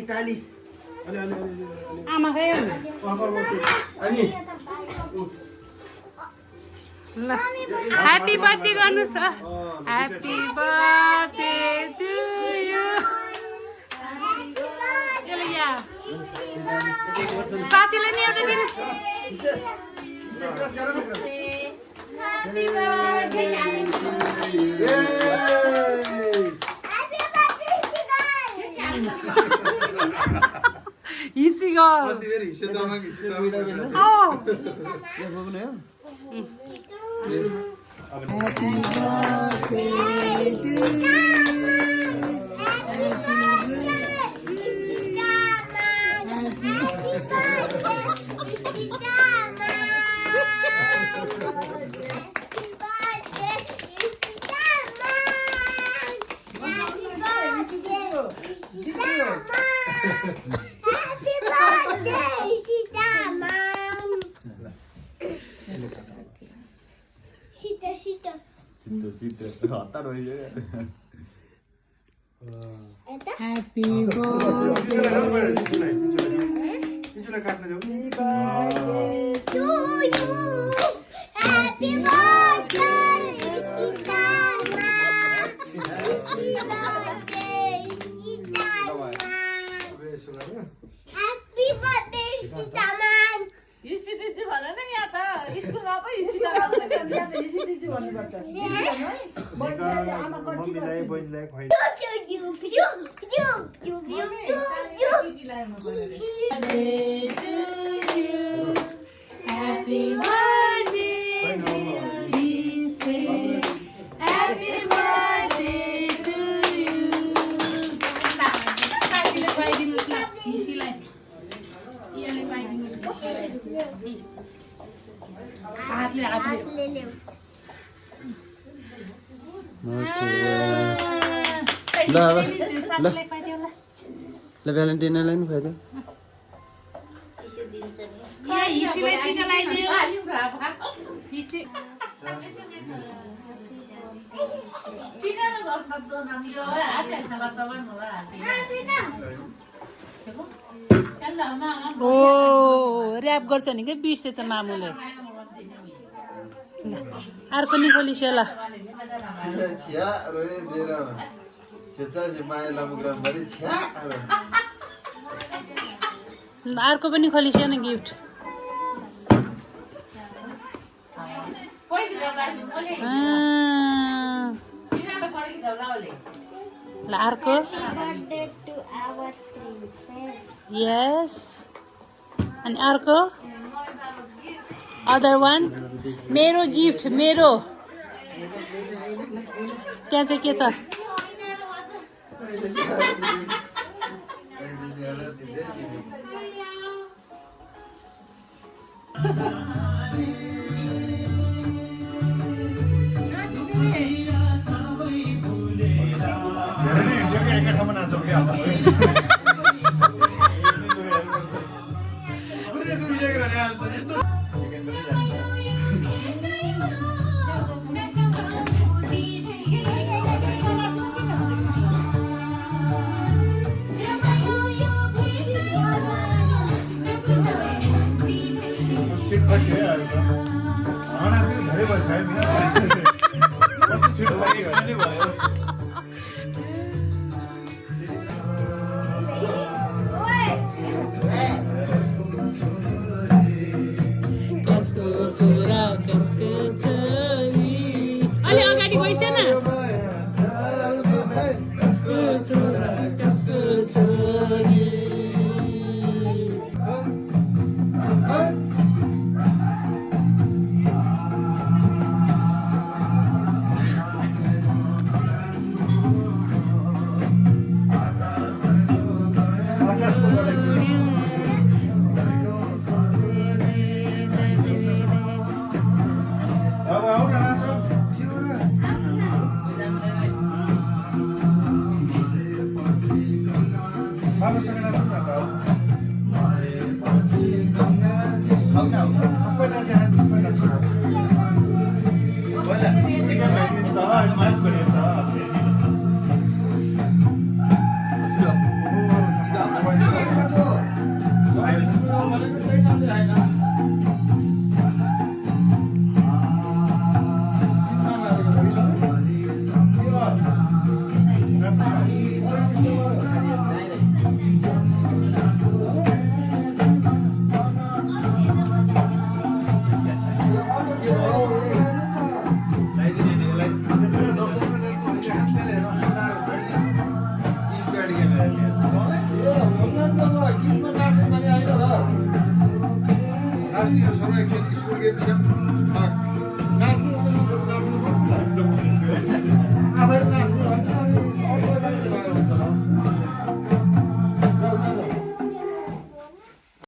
ताली आमा खायो अनि ल ह्यापी बर्थडे गर्नुहोस् ह्यापी बर्थडे टु यु साथीलाई नि एउटा दिनु हिसी Happy ल भ्यालेन्टाइनलाई नि खुवाइदियो ओ ऱ्याप गर्छ नि के बिर्सेछ मामुले अर्को नि खोलिस ल अर्को पनि खोलिस न गिफ्ट ल अर्को यस अनि अर्को अदर वान मेरो गिफ्ट मेरो त्यहाँ चाहिँ के छ अलि अगाडि गइस न छोरा एकछिन स्कुल गएको छ